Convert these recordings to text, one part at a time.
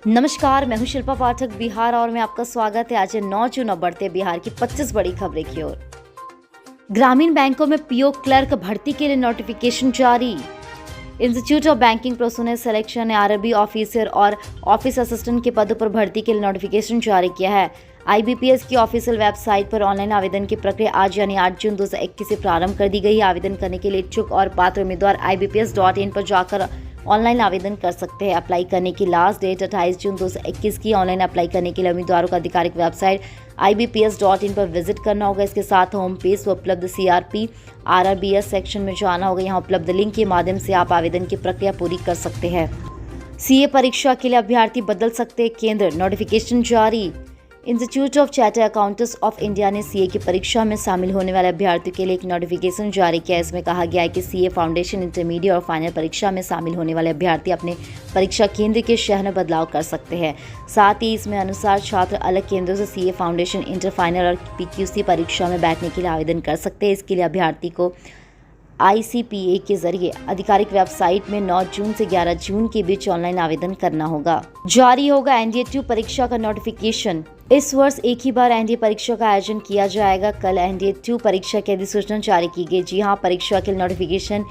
नमस्कार, मैं हूं शिल्पा पाठक बिहार और मैं आपका स्वागत है आज 9 जून और बढ़ते बिहार की 25 बड़ी खबरें की ओर। ग्रामीण बैंकों में पीओ क्लर्क भर्ती के लिए नोटिफिकेशन जारी। Institute of banking personnel selection ने आरबी ऑफिसर और ऑफिस असिस्टेंट के पदों पर भर्ती के लिए नोटिफिकेशन जारी किया है। आईबीपीएस की ऑफिशियल वेबसाइट पर ऑनलाइन आवेदन की प्रक्रिया आज यानी 8 जून 2021 से प्रारंभ कर दी गई है। आवेदन करने के लिए इच्छुक और पात्र उम्मीदवार ibps.in पर जाकर ऑनलाइन आवेदन कर सकते हैं। अप्लाई करने की लास्ट डेट 28 जून 2021 की। ऑनलाइन अप्लाई करने के लिए उम्मीदवारों को आधिकारिक वेबसाइट ibps.in पर विजिट करना होगा। इसके साथ होम पेज पर उपलब्ध सीआरपी आरआरबीएस सेक्शन में जाना होगा। यहाँ उपलब्ध लिंक के माध्यम से आप आवेदन की प्रक्रिया पूरी कर सकते हैं। सीए परीक्षा के लिए अभ्यर्थी बदल सकते हैं केंद्र, नोटिफिकेशन जारी। Institute of chartered accountants of India ने सीए की परीक्षा में शामिल होने वाले अभ्यर्थियों के लिए एक नोटिफिकेशन जारी किया। इसमें कहा गया है कि सीए फाउंडेशन, इंटरमीडिएट और फाइनल परीक्षा में शामिल होने वाले अभ्यर्थी अपने परीक्षा केंद्र के शहर में बदलाव कर सकते हैं। साथ ही इसमें अनुसार छात्र अलग केंद्रों से सीए फाउंडेशन, इंटर फाइनल और पीक्यूसी परीक्षा में बैठने के लिए आवेदन कर सकते हैं। इसके लिए अभ्यर्थी को ICPA के जरिए आधिकारिक वेबसाइट में 9 जून से 11 जून के बीच ऑनलाइन आवेदन करना होगा। जारी होगा एनडीए 2 परीक्षा का नोटिफिकेशन। इस वर्ष एक ही बार एनडीए परीक्षा का आयोजन किया जाएगा। कल एनडीए 2 परीक्षा की अधिसूचना जारी की गई। जी हां, परीक्षा के नोटिफिकेशन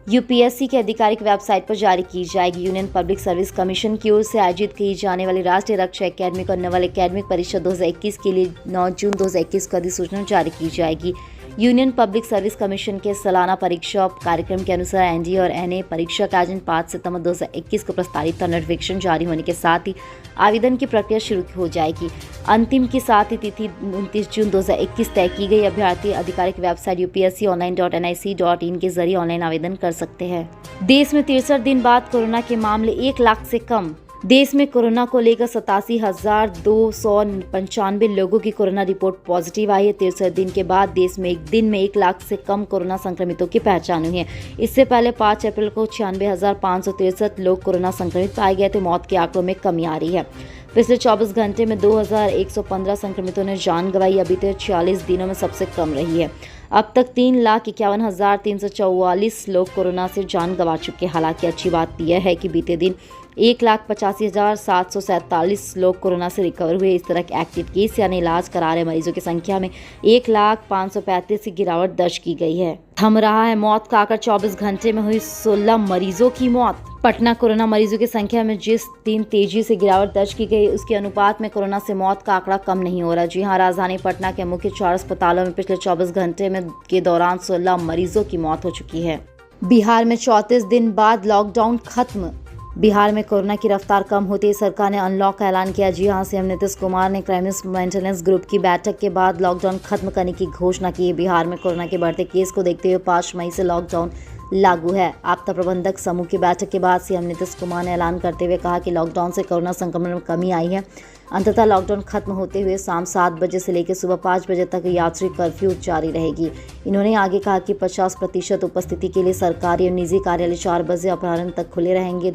यूपीएससी की आधिकारिक वेबसाइट पर जारी की जाएगी। यूनियन पब्लिक सर्विस कमीशन की ओर से आयोजित की जाने वाली राष्ट्रीय रक्षा एकेडमिक और नवल एकेडमिक परीक्षा 2021 के लिए 9 जून 2021 को अधिसूचना जारी की जाएगी। यूनियन पब्लिक सर्विस कमीशन के सालाना परीक्षा कार्यक्रम के अनुसार एनडीए और एनए परीक्षा का आयोजन 5 सितंबर 2021 को प्रस्तावित था। नोटिफिकेशन जारी होने के साथ ही आवेदन की प्रक्रिया शुरू हो जाएगी। अंतिम की साथ ही तिथि 29 जून 2021 तय की गई। अभ्यर्थी आधिकारिक वेबसाइट upsc.online.nic.in के जरिए ऑनलाइन आवेदन कर सकते हैं। देश में 63 दिन बाद कोरोना के मामले 1 लाख से कम। देश में कोरोना को लेकर 87,295 लोगों की कोरोना रिपोर्ट पॉजिटिव आई है। 63 दिन के बाद देश में एक दिन में 1 लाख से कम कोरोना संक्रमितों की पहचान हुई है। इससे पहले 5 अप्रैल को 96,563 लोग कोरोना संक्रमित पाए गए थे। मौत के आंकड़ों में कमी आ रही है। पिछले 24 घंटे में 2,115 संक्रमितों ने जान गंवाई। अभी तक 46 दिनों में सबसे कम रही है। अब तक 3,51,344 लोग कोरोना से जान गंवा चुके। हालांकि अच्छी बात यह है कि बीते दिन 1,85,747 लोग कोरोना से रिकवर हुए। इस तरह के एक्टिव केस यानी इलाज करा रहे मरीजों की संख्या में 1,535 की गिरावट दर्ज की गई है। थम रहा है मौत का आंकड़ा। 24 घंटे में हुई 16 मरीजों की मौत। पटना कोरोना मरीजों की संख्या में जिस दिन तेजी से गिरावट दर्ज की गई, उसके अनुपात में कोरोना से मौत का आंकड़ा कम नहीं हो रहा। जी हां, राजधानी पटना के मुख्य 4 अस्पतालों में पिछले 24 घंटे में के दौरान 16 मरीजों की मौत हो चुकी है। बिहार में 34 दिन बाद लॉकडाउन खत्म। बिहार में कोरोना की रफ्तार कम होते ही सरकार ने अनलॉक का ऐलान किया। जी हां, सीएम नीतीश कुमार ने क्राइसिस मेंटेनेंस ग्रुप की बैठक के बाद लॉकडाउन खत्म करने की घोषणा की है। बिहार में कोरोना के बढ़ते केस को देखते हुए 5 मई से लॉकडाउन लागू है। आपदा प्रबंधक समूह की बैठक के बाद सीएम नीतीश कुमार ने ऐलान करते हुए कहा कि लॉकडाउन से कोरोना संक्रमण में कमी आई है। अंततः लॉकडाउन खत्म होते हुए शाम 7 बजे से लेकर सुबह 5 बजे तक यात्री कर्फ्यू जारी रहेगी। इन्होंने आगे कहा कि 50% उपस्थिति के लिए सरकारी और निजी कार्यालय 4 बजे अपराह्न तक खुले रहेंगे।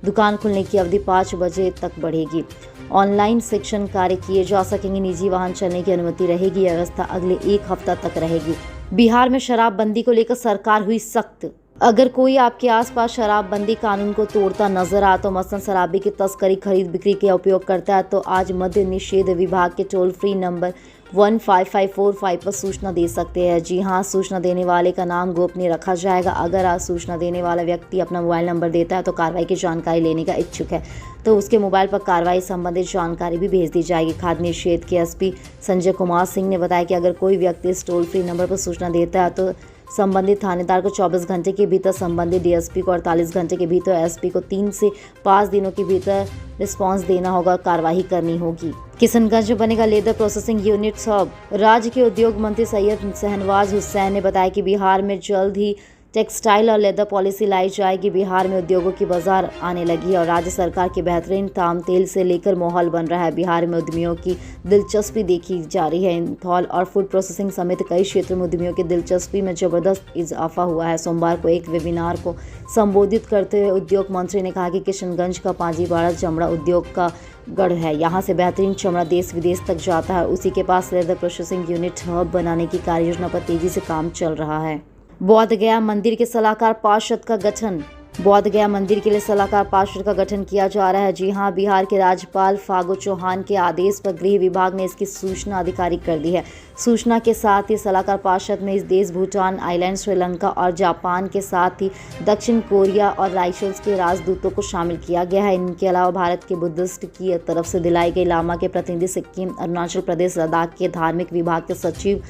दुकान खुलने की अवधि 5 बजे तक बढ़ेगी। ऑनलाइन शिक्षण कार्य किए जा सकेंगे। निजी वाहन चलने की अनुमति रहेगी। व्यवस्था अगले 1 हफ्ता तक रहेगी। बिहार में शराबबंदी को लेकर सरकार हुई सख्त। अगर कोई आपके आसपास शराबबंदी कानून को तोड़ता नजर आए तो मसलन शराबी की तस्करी, खरीद बिक्री के उपयोग करता है तो आज मद्य निषेध विभाग के टोल फ्री नंबर 15545 पर सूचना दे सकते हैं। जी हां, सूचना देने वाले का नाम गोपनीय रखा जाएगा। अगर आज सूचना देने वाला व्यक्ति अपना मोबाइल नंबर देता है तो कार्रवाई की जानकारी लेने का इच्छुक है तो उसके मोबाइल पर कार्रवाई संबंधित जानकारी भी भेज दी जाएगी। खाद्य निषेध के एसपी संजय कुमार सिंह ने बताया कि अगर कोई व्यक्ति इस टोल फ्री नंबर पर सूचना देता है तो संबंधित थानेदार को 24 घंटे के भीतर, संबंधित डीएसपी को 48 घंटे के भीतर, एसपी को 3 से 5 दिनों के भीतर रिस्पांस देना होगा, कार्रवाई करनी होगी। किशनगंज में बनेगा लेदर प्रोसेसिंग यूनिट हब। राज्य के उद्योग मंत्री सैयद शहनवाज हुसैन ने बताया कि बिहार में जल्द ही टेक्सटाइल और लेदर पॉलिसी लाई जाएगी। बिहार में उद्योगों की बाजार आने लगी है और राज्य सरकार के बेहतरीन ताम तेल से लेकर माहौल बन रहा है। बिहार में उद्यमियों की दिलचस्पी देखी जा रही है। इंथॉल और फूड प्रोसेसिंग समेत कई क्षेत्रों में उद्यमियों की दिलचस्पी में जबरदस्त इजाफा हुआ है। सोमवार को एक वेबिनार को संबोधित करते हुए उद्योग मंत्री ने कहा कि किशनगंज का पांजीबाड़ा चमड़ा उद्योग का गढ़ है। यहाँ से बेहतरीन चमड़ा देश विदेश तक जाता है। उसी के पास लेदर प्रोसेसिंग यूनिट हब बनाने की कार्ययोजना पर तेजी से काम चल रहा है। बोध गया मंदिर के सलाहकार पार्षद का गठन। बौद्ध गया मंदिर के लिए सलाहकार पार्षद का गठन किया जा रहा है। जी हां, बिहार के राज्यपाल फागू चौहान के आदेश पर गृह विभाग ने इसकी सूचना आधिकारिक कर दी है। सूचना के साथ ही सलाहकार पार्षद में इस देश भूटान, आइलैंड, श्रीलंका और जापान के साथ ही दक्षिण कोरिया और राइशल्स के राजदूतों को शामिल किया गया है। इनके अलावा भारत के बुद्धिस्ट की तरफ से दिलाई गई लामा के प्रतिनिधि, सिक्किम, अरुणाचल प्रदेश, लद्दाख के धार्मिक विभाग के सचिव,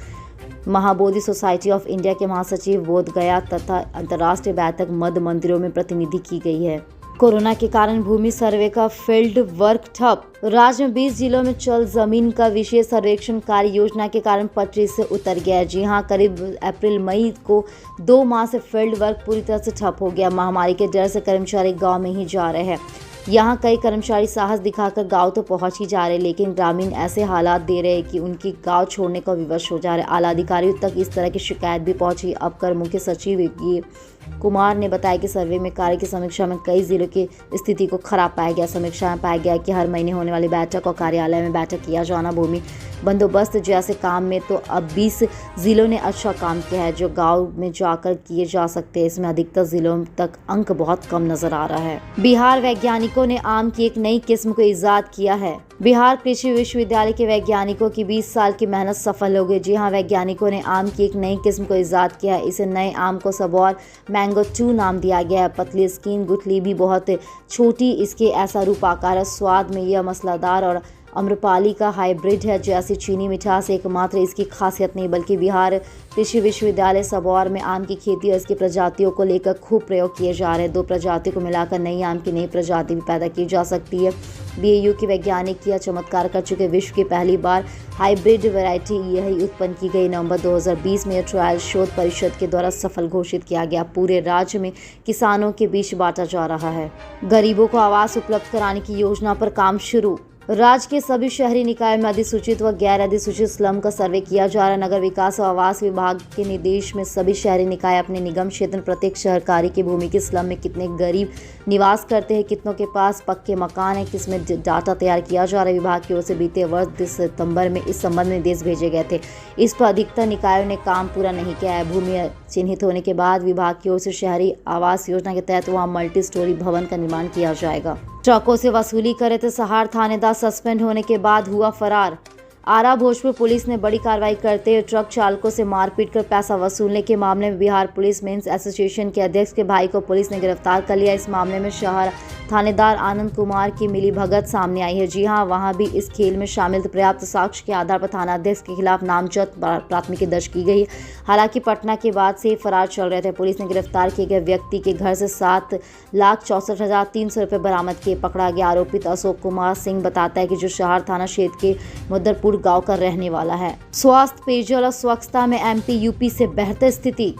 महाबोधि सोसाइटी ऑफ इंडिया के महासचिव, बोध गया तथा अंतर्राष्ट्रीय बैठक मध्य मंदिरों में प्रतिनिधि की गई है। कोरोना के कारण भूमि सर्वे का फील्ड वर्क ठप। राज्य में 20 जिलों में चल जमीन का विशेष सर्वेक्षण कार्य योजना के कारण पटरी से उतर गया है। जी हां, करीब अप्रैल मई को 2 माह से फील्ड वर्क पूरी तरह से ठप हो गया। महामारी के डर से कर्मचारी गांव में ही जा रहे हैं। यहाँ कई कर्मचारी साहस दिखाकर गांव तो पहुंच ही जा रहे, लेकिन ग्रामीण ऐसे हालात दे रहे कि उनकी गांव छोड़ने को विवश हो जा रहे। आला अधिकारियों तक इस तरह की शिकायत भी पहुंची। अब कर मुख्य सचिव कुमार ने बताया कि सर्वे में कार्य की समीक्षा में कई जिलों की स्थिति को खराब पाया गया। समीक्षा में पाया गया कि हर महीने होने वाली बैठक और कार्यालय में बैठक किया जाना, भूमि बंदोबस्त जैसे काम में तो अब 20 जिलों ने अच्छा काम किया है जो गांव में जाकर किए जा सकते हैं। इसमें अधिकतर जिलों तक अंक बहुत कम नजर आ रहा है। बिहार वैज्ञानिकों ने आम की एक नई किस्म को ईजाद किया है। बिहार कृषि विश्वविद्यालय के वैज्ञानिकों की 20 साल की मेहनत सफल हो गई। जी हां, वैज्ञानिकों ने आम की एक नई किस्म को ईजाद किया है। इसे नए आम को सबौर मैंगो 2 नाम दिया गया है। पतली स्किन, गुठली भी बहुत छोटी, इसके ऐसा रूप आकार है। स्वाद में यह मसालेदार और अम्रपाली का हाइब्रिड है। जैसी चीनी मिठास एकमात्र इसकी खासियत नहीं, बल्कि बिहार कृषि विश्वविद्यालय सबौर में आम की खेती और इसकी प्रजातियों को लेकर खूब प्रयोग किए जा रहे हैं। 2 प्रजातियों को मिलाकर नई आम की नई प्रजाति भी पैदा की जा सकती है। बीएयू के वैज्ञानिक यह चमत्कार कर चुके। विश्व की पहली बार हाइब्रिड वैरायटी यही उत्पन्न की गई। नवंबर 2020 में यह ट्रायल शोध परिषद के द्वारा सफल घोषित किया गया। पूरे राज्य में किसानों के बीच बांटा जा रहा है। गरीबों को आवास उपलब्ध कराने की योजना पर काम शुरू। राज्य के सभी शहरी निकाय में अधिसूचित व गैर अधिसूचित स्लम का सर्वे किया जा रहा है। नगर विकास और आवास विभाग के निर्देश में सभी शहरी निकाय अपने निगम क्षेत्र में प्रत्येक शहरकारी की भूमि के स्लम में कितने गरीब निवास करते हैं, कितनों के पास पक्के मकान है, किसमें डाटा तैयार किया जा रहा है। विभाग की ओर से बीते वर्ष सितंबर में इस संबंध में निर्देश भेजे गए थे। इस पर अधिकतर निकायों ने काम पूरा नहीं किया है। भूमि चिन्हित होने के बाद विभाग की ओर से शहरी आवास योजना के तहत वहाँ मल्टी स्टोरी भवन का निर्माण किया जाएगा। ट्रकों से वसूली करे थे सहार थानेदार सस्पेंड होने के बाद हुआ फरार। आरा भोजपुर पुलिस ने बड़ी कार्रवाई करते हुए ट्रक चालकों से मारपीट कर पैसा वसूलने के मामले में बिहार पुलिस मेंस एसोसिएशन के अध्यक्ष के भाई को पुलिस ने गिरफ्तार कर लिया। इस मामले में शहर थानेदार आनंद कुमार की मिलीभगत सामने आई है। जी हां, वहां भी इस खेल में शामिल पर्याप्त साक्ष्य के आधार पर थानाध्यक्ष के खिलाफ नामजद प्राथमिकी दर्ज की गई। हालांकि पटना के बाद से फरार चल रहे थे। पुलिस ने गिरफ्तार किए गए व्यक्ति के घर से 7,64,300 रुपये बरामद किए। पकड़ा गया आरोपित अशोक कुमार सिंह बताता है कि जो शहर थाना क्षेत्र के मुद्दरपुर गांव का रहने वाला है। स्वास्थ्य, पेयजल और स्वच्छता में एमपी यूपी से बेहतर स्थिति।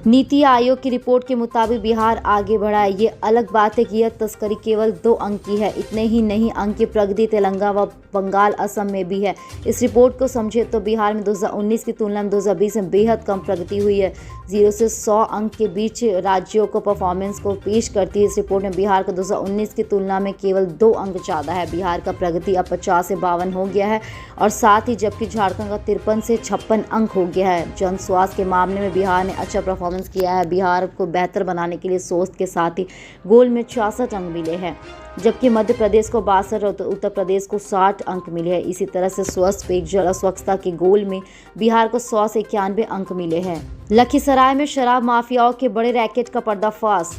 नीति आयोग की रिपोर्ट के मुताबिक बिहार आगे बढ़ा है। ये अलग बात है कि यह तस्करी केवल 2 अंक की है। इतने ही नहीं, अंक की प्रगति तेलंगाना व बंगाल, असम में भी है। इस रिपोर्ट को समझे तो बिहार में 2019 की तुलना में 2020 में बेहद कम प्रगति हुई है। 0 से 100 अंक के बीच राज्यों को परफॉर्मेंस को पेश करती है। इस रिपोर्ट में बिहार को 2019 की तुलना में केवल 2 अंक ज़्यादा है। बिहार का प्रगति अब 50 से 52 हो गया है और साथ ही जबकि झारखंड का 53 से 56 अंक हो गया है। जन स्वास्थ्य के मामले में बिहार ने अच्छा परफॉर्मेंस किया है। बिहार को बेहतर बनाने के लिए सोच के साथ ही गोल में 66 अंक मिले हैं, जबकि मध्य प्रदेश को 62 और उत्तर प्रदेश को 60 अंक मिले हैं। इसी तरह से स्वस्थ, पेयजल और स्वच्छता के गोल में बिहार को 100 से 91 अंक मिले हैं। लखीसराय में शराब माफियाओं के बड़े रैकेट का पर्दाफाश।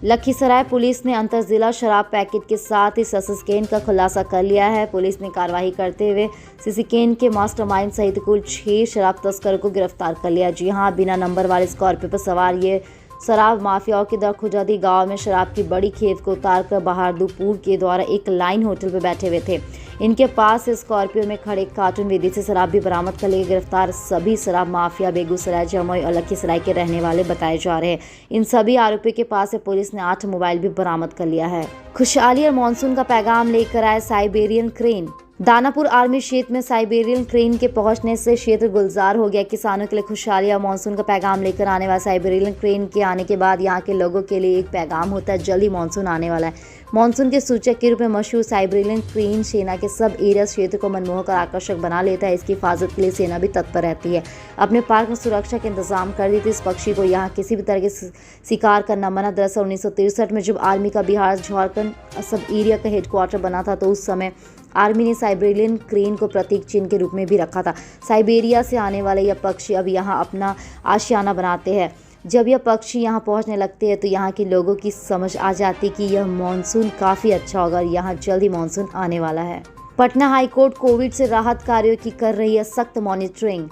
लखीसराय पुलिस ने अंतर जिला शराब पैकेट के साथ ही सस्केन का खुलासा कर लिया है। पुलिस ने कार्रवाई करते हुए सिसिकेन के मास्टरमाइंड सहित कुल 6 शराब तस्करों को गिरफ्तार कर लिया। जी हां, बिना नंबर वाले स्कॉर्पियो पर सवार ये शराब माफियाओं के दरखुजादी गांव में शराब की बड़ी खेप को उतारकर बहादुरपुर के द्वारा एक लाइन होटल पर बैठे हुए थे। इनके पास स्कॉर्पियो में खड़े कार्टून विदेशी शराब भी बरामद कर लिए। गिरफ्तार सभी शराब माफिया बेगूसराय, जमुई और लखीसराय के रहने वाले बताए जा रहे हैं। इन सभी आरोपियों के पास से पुलिस ने 8 मोबाइल भी बरामद कर लिया है। खुशहाली और मानसून का पैगाम लेकर आए साइबेरियन क्रेन। दानापुर आर्मी क्षेत्र में साइबेरियन क्रेन के पहुंचने से क्षेत्र गुलजार हो गया। किसानों के लिए खुशहाली और मानसून का पैगाम लेकर आने वाला साइबेरियन क्रेन के आने के बाद यहां के लोगों के लिए एक पैगाम होता है, जल्द ही मानसून आने वाला है। मानसून के सूचक के रूप में मशहूर साइबेरियन क्रेन सेना के सब एरिया क्षेत्र को मनमोहक और आकर्षक बना लेता है। इसकी हिफाजत के लिए सेना भी तत्पर रहती है। अपने पार्क में सुरक्षा के इंतजाम कर दी थी। इस पक्षी को यहाँ किसी भी तरह के शिकार करना मना। दरअसल 1963 में जब आर्मी का बिहार झारखंड सब एरिया का हेडक्वार्टर बना था तो उस समय आर्मी ने साइबेरियन क्रेन को प्रतीक चिन्ह के रूप में भी रखा था। साइबेरिया से आने वाले यह पक्षी अब यहाँ अपना आशियाना बनाते हैं। जब यह पक्षी यहाँ पहुँचने लगते हैं तो यहाँ के लोगों की समझ आ जाती कि यह मानसून काफ़ी अच्छा होगा और यहाँ जल्द ही मानसून आने वाला है। पटना हाईकोर्ट कोविड से राहत कार्यों की कर रही है सख्त मॉनिटरिंग।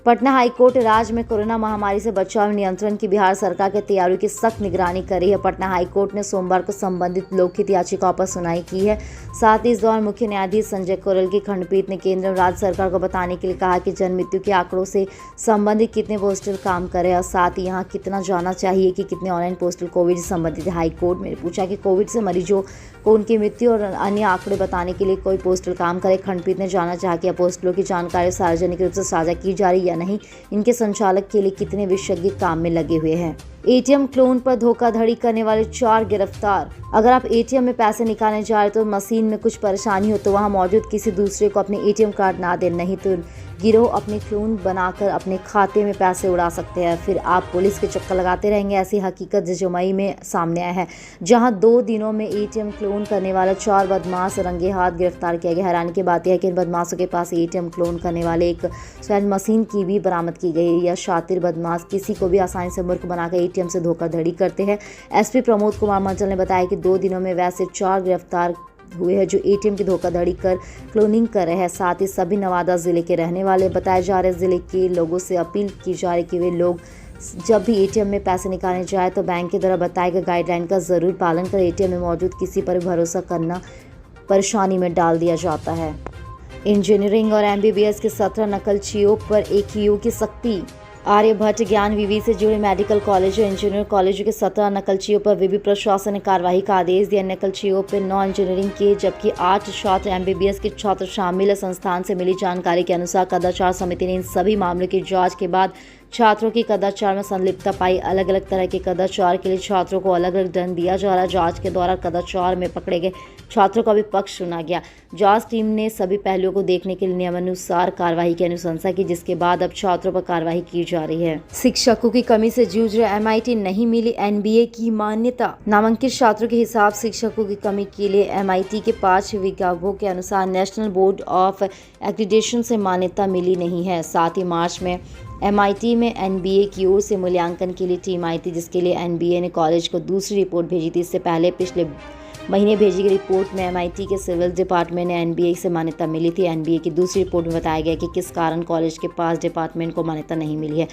पटना हाईकोर्ट राज्य में कोरोना महामारी से बचाव और नियंत्रण की बिहार सरकार के तैयारियों की सख्त निगरानी कर रही है। पटना हाईकोर्ट ने सोमवार को संबंधित लोकहित याचिकाओं पर सुनवाई की है। साथ ही इस दौरान मुख्य न्यायाधीश संजय करोल की खंडपीठ ने केंद्र और राज्य सरकार को बताने के लिए कहा कि जन्म मृत्यु के आंकड़ों से संबंधित कितने पोस्टल काम करें और साथ ही यहाँ कितना जाना चाहिए कि कितने ऑनलाइन पोस्टल कोविड से संबंधित। हाईकोर्ट ने पूछा कि कोविड से मरीजों को उनकी मृत्यु और अन्य आंकड़े बताने के लिए कोई पोस्टल काम करे। खंडपीठ ने जानना चाहा कि पोस्टलों की जानकारी सार्वजनिक रूप से साझा की जा रही या नहीं, इनके संचालक के लिए कितने विशेषज्ञ काम में लगे हुए हैं। एटीएम क्लोन पर धोखाधड़ी करने वाले 4 गिरफ्तार। अगर आप एटीएम में पैसे निकालने जा रहे तो मशीन में कुछ परेशानी हो तो वहां मौजूद किसी दूसरे को अपने एटीएम कार्ड ना दें, नहीं तो गिरोह अपने क्लोन बनाकर अपने खाते में पैसे उड़ा सकते हैं। फिर आप पुलिस के चक्कर लगाते रहेंगे। ऐसी हकीकत जजुमई में सामने आया है, जहां 2 दिनों में एटीएम क्लोन करने वाले 4 बदमाश रंगे हाथ गिरफ्तार किया गया। हैरानी की बात यह है कि इन बदमाशों के पास एटीएम क्लोन करने वाले एक स्वयं मशीन की भी बरामद की गई। यह शातिर बदमाश किसी को भी आसानी से मूर्ख बनाकर एटीएम से धोखाधड़ी करते हैं। एसपी प्रमोद कुमार मंचल ने बताया कि 2 दिनों में वैसे 4 गिरफ्तार हुए हैं जो एटीएम की धोखाधड़ी कर क्लोनिंग कर रहे हैं। साथ ही सभी नवादा जिले के रहने वाले बताए जा रहे। जिले के लोगों से अपील की जा रही कि वे लोग जब भी एटीएम में पैसे निकालने जाए तो बैंक के द्वारा बताए गए गाइडलाइन का जरूर पालन करें। एटीएम में मौजूद किसी पर भरोसा करना परेशानी में डाल दिया जाता है। इंजीनियरिंग और एमबीबीएस के 17 नकलचियों पर AQU की सख्ती। आर्यभट्ट ज्ञान विवि से जुड़े मेडिकल कॉलेज और इंजीनियरिंग कॉलेजों के 17 नकलचियों पर विवि प्रशासन ने कार्रवाई का आदेश दिया। नकलचियों पर 9 इंजीनियरिंग के जबकि 8 छात्र एमबीबीएस के छात्र शामिल है। संस्थान से मिली जानकारी के अनुसार कदाचार समिति ने इन सभी मामलों की जांच के बाद छात्रों की कदाचार में संलिप्तता पाई। अलग अलग तरह के कदाचार के लिए छात्रों को अलग अलग दंड दिया जा रहा है। जांच के दौरान कदाचार में पकड़े गए छात्रों का भी पक्ष सुना गया। जांच टीम ने सभी पहलुओं को देखने के लिए नियमानुसार कार्रवाई की अनुशंसा की, जिसके बाद अब छात्रों पर कार्रवाई की जा रही है। शिक्षकों की कमी से जूझ रहे MIT नहीं मिली NBA की मान्यता। नामांकित छात्रों के हिसाब शिक्षकों की कमी के लिए MIT के 5 विभागों के अनुसार नेशनल बोर्ड ऑफ एक्रीडिटेशन से मान्यता मिली नहीं है। साथ ही मार्च में MIT में NBA की ओर से मूल्यांकन के लिए टीम आई थी, जिसके लिए NBA ने कॉलेज को दूसरी रिपोर्ट भेजी थी। इससे पहले पिछले महीने भेजी गई रिपोर्ट में MIT के सिविल डिपार्टमेंट ने NBA से मान्यता मिली थी। NBA की दूसरी रिपोर्ट में बताया गया कि किस कारण कॉलेज के 5 डिपार्टमेंट को मान्यता नहीं मिली है।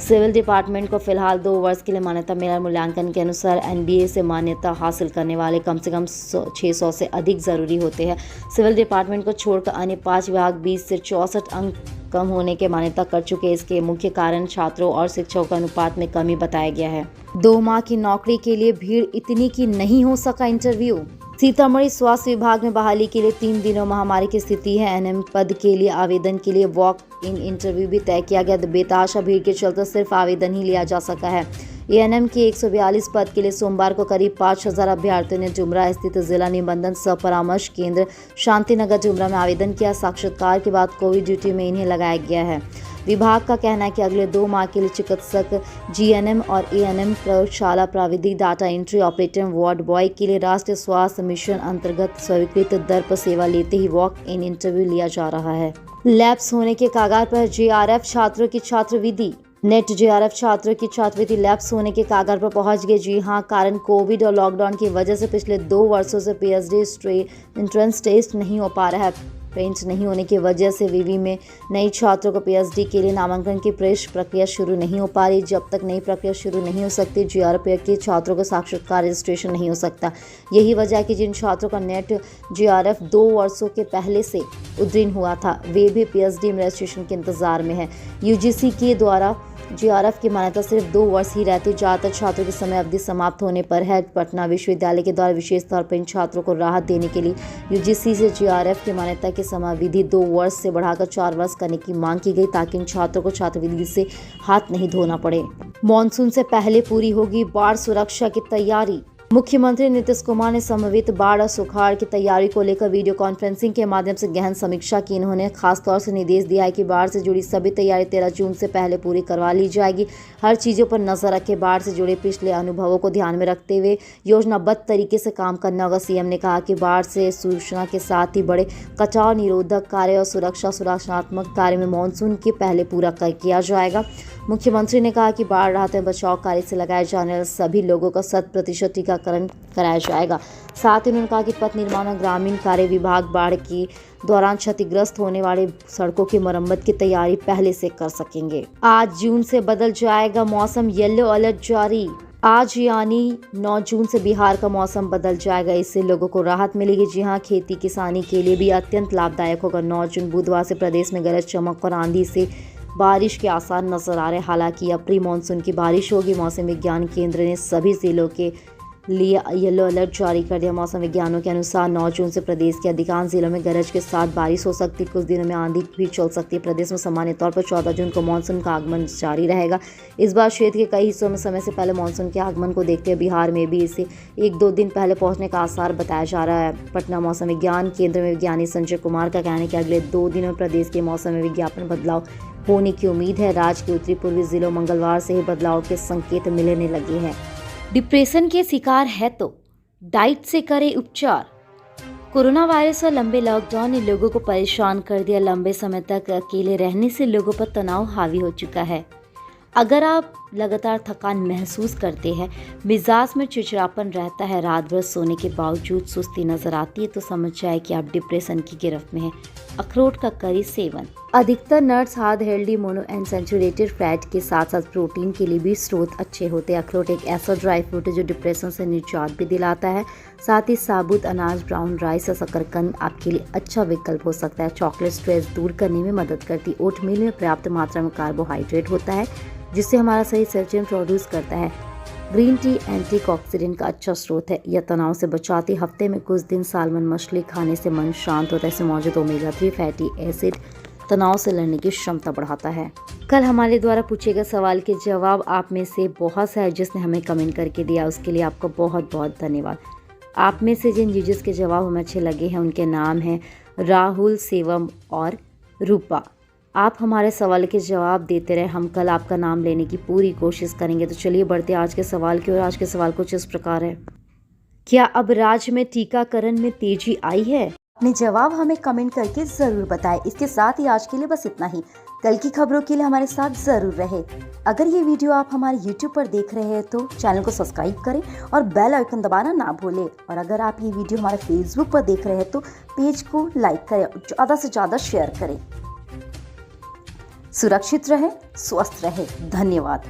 सिविल डिपार्टमेंट को फिलहाल 2 वर्ष के लिए मान्यता मिला। मूल्यांकन के अनुसार NBA से मान्यता हासिल करने वाले कम से कम 600 से अधिक ज़रूरी होते हैं। सिविल डिपार्टमेंट को छोड़कर अन्य 5 विभाग 20 से 64 अंक कम होने के मान्यता कर चुके। इसके मुख्य कारण छात्रों और शिक्षकों के अनुपात में कमी बताया गया है। 2 माह की नौकरी के लिए भीड़ इतनी कि नहीं हो सका इंटरव्यू। सीतामढ़ी स्वास्थ्य विभाग में बहाली के लिए 3 दिनों महामारी की स्थिति है। NM पद के लिए आवेदन के लिए वॉक इन इंटरव्यू भी तय किया गया। बेतहाशा भीड़ के चलते सिर्फ आवेदन ही लिया जा सका है। ANM के 142 पद के लिए सोमवार को करीब 5000 अभ्यर्थियों ने जुमरा स्थित जिला निबंधन सह परामर्श केंद्र शांतिनगर जुमरा में आवेदन किया। साक्षात्कार के बाद कोविड ड्यूटी में इन्हें लगाया गया है। विभाग का कहना है कि अगले 2 माह के लिए चिकित्सक, GNM और ANM, प्रयोगशाला प्राविधिक, data entry operator, ward boy के लिए राष्ट्रीय स्वास्थ्य मिशन अंतर्गत स्वीकृत दर पर सेवा लेते ही वॉक इन इंटरव्यू लिया जा रहा है। लैप्स होने के कागार पर JRF छात्रों की छात्रवृत्ति। नेट JRF छात्रों की छात्रवृत्ति लैप्स होने के कागार पर पहुंच गई। जी हां, कारण कोविड और लॉकडाउन की वजह से पिछले 2 वर्षों से PhD एंट्रेंस टेस्ट नहीं हो पा रहा है। पेंच नहीं होने की वजह से विवि में नई छात्रों को PhD के लिए नामांकन की प्रक्रिया शुरू नहीं हो पा रही। जब तक नई प्रक्रिया शुरू नहीं हो सकती, JRF के छात्रों को साक्षात्कार रजिस्ट्रेशन नहीं हो सकता। यही वजह है कि जिन छात्रों का नेट JRF 2 वर्षों के पहले से उत्तीर्ण हुआ था, वे भी PhD में रजिस्ट्रेशन के इंतजार में है। UGC के द्वारा जीआरएफ की मान्यता सिर्फ 2 वर्ष ही रहती। ज़्यादातर छात्रों की समय अवधि समाप्त होने पर है। पटना विश्वविद्यालय के द्वारा विशेष तौर पर इन छात्रों को राहत देने के लिए यूजीसी से जीआरएफ की मान्यता की समाविधि 2 वर्ष से बढ़ाकर 4 वर्ष करने की मांग की गई, ताकि इन छात्रों को छात्रवृत्ति से हाथ नहीं धोना पड़े। मानसून से पहले पूरी होगी बाढ़ सुरक्षा की तैयारी। मुख्यमंत्री नीतीश कुमार ने संभावित बाढ़ और सुखाड़ की तैयारी को लेकर वीडियो कॉन्फ्रेंसिंग के माध्यम से गहन समीक्षा की। इन्होंने खासतौर से निर्देश दिया है कि बाढ़ से जुड़ी सभी तैयारी 13 जून से पहले पूरी करवा ली जाएगी। हर चीज़ों पर नजर रखें। बाढ़ से जुड़े पिछले अनुभवों को ध्यान में रखते हुए योजनाबद्ध तरीके से काम करना होगा। सीएम ने कहा कि बाढ़ से सूचना के साथ ही बड़े कटाव निरोधक कार्य और सुरक्षात्मक कार्य में मानसून के पहले पूरा किया जाएगा। मुख्यमंत्री ने कहा कि बाढ़ राहत और बचाव कार्य से लगाए जाने वाले सभी लोगों का 100% टीकाकरण कराया जाएगा। साथ ही उन्होंने कहा कि पथ निर्माण और ग्रामीण कार्य विभाग बाढ़ के दौरान क्षतिग्रस्त होने वाले सड़कों की मरम्मत की तैयारी पहले से कर सकेंगे। आज जून से बदल जाएगा मौसम, येलो अलर्ट जारी। आज यानी 9 जून से बिहार का मौसम बदल जाएगा। इससे लोगों को राहत मिलेगी। जी हां, खेती किसानी के लिए भी अत्यंत लाभदायक होगा। 9 जून बुधवार से प्रदेश में गरज चमक और आंधी से बारिश के आसार नजर आ रहे हैं। हालांकि अब प्री मानसून की बारिश होगी। मौसम विज्ञान केंद्र ने सभी जिलों के लिए येलो अलर्ट जारी कर दिया। मौसम विज्ञानों के अनुसार 9 जून से प्रदेश के अधिकांश जिलों में गरज के साथ बारिश हो सकती है। कुछ दिनों में आंधी भी चल सकती है। प्रदेश में सामान्य तौर पर 14 जून को मानसून का आगमन जारी रहेगा। इस बार क्षेत्र के कई हिस्सों में समय से पहले मानसून के आगमन को देखते हुए बिहार में भी इसे 1-2 दिन पहले पहुंचने का आसार बताया जा रहा है। पटना मौसम विज्ञान केंद्र में विज्ञानी संजय कुमार का कहना है कि अगले 2 दिनों में प्रदेश के मौसम में विज्ञापन बदलाव होने की उम्मीद है। राज्य के उत्तरी पूर्वी जिलों मंगलवार से ही बदलाव के संकेत मिलने लगे हैं। डिप्रेशन के शिकार है तो डाइट से करें उपचार। कोरोना वायरस और लंबे लॉकडाउन ने लोगों को परेशान कर दिया। लंबे समय तक अकेले रहने से लोगों पर तनाव हावी हो चुका है। अगर आप लगातार थकान महसूस करते हैं, मिजाज में चिड़चिड़ापन रहता है, रात भर सोने के बावजूद सुस्ती नजर आती है, तो समझ जाए कि आप डिप्रेशन की गिरफ्त में हैं। अखरोट का करी सेवन। अधिकतर nuts hard healthy monounsaturated fat के साथ साथ प्रोटीन के लिए भी स्रोत अच्छे होते हैं। अखरोट एक ऐसा ड्राई फ्रूट है जो डिप्रेशन से निजात भी दिलाता है। साथ ही साबुत अनाज, ब्राउन राइस और शकरकंद आपके लिए अच्छा विकल्प हो सकता है। चॉकलेट स्ट्रेस दूर करने में मदद करती है। ओटमील में पर्याप्त मात्रा में कार्बोहाइड्रेट होता है, जिससे हमारा शरीर सेरोटोनिन प्रोड्यूस करता है। ग्रीन टी एंटीऑक्सीडेंट का अच्छा स्रोत है। यह तनाव से बचाती। हफ्ते में कुछ दिन सालमन मछली खाने से मन शांत होता है। इसमें मौजूद ओमेगा 3 फैटी एसिड तनाव से लड़ने की क्षमता बढ़ाता है। कल हमारे द्वारा पूछे गए सवाल के जवाब आप में से बहुत से हैं जिसने हमें कमेंट करके दिया, उसके लिए आपका बहुत बहुत धन्यवाद। आप में से जिन जजेस के जवाब हमें अच्छे लगे हैं उनके नाम हैं राहुल, शिवम और रूपा। आप हमारे सवाल के जवाब देते रहे, हम कल आपका नाम लेने की पूरी कोशिश करेंगे। तो चलिए बढ़ते आज के सवाल की ओर। आज के सवाल कुछ इस प्रकार है, क्या अब राज्य में टीकाकरण में तेजी आई है? अपने जवाब हमें कमेंट करके जरूर बताएं। इसके साथ ही आज के लिए बस इतना ही। कल की खबरों के लिए हमारे साथ जरूर रहे। अगर ये वीडियो आप हमारे YouTube पर देख रहे हैं तो चैनल को सब्सक्राइब करें और बेल आइकन दबाना ना भूलें। और अगर आप ये वीडियो हमारे Facebook पर देख रहे हैं तो पेज को लाइक करें और ज़्यादा से ज़्यादा शेयर करें। सुरक्षित रहें, स्वस्थ रहें। धन्यवाद।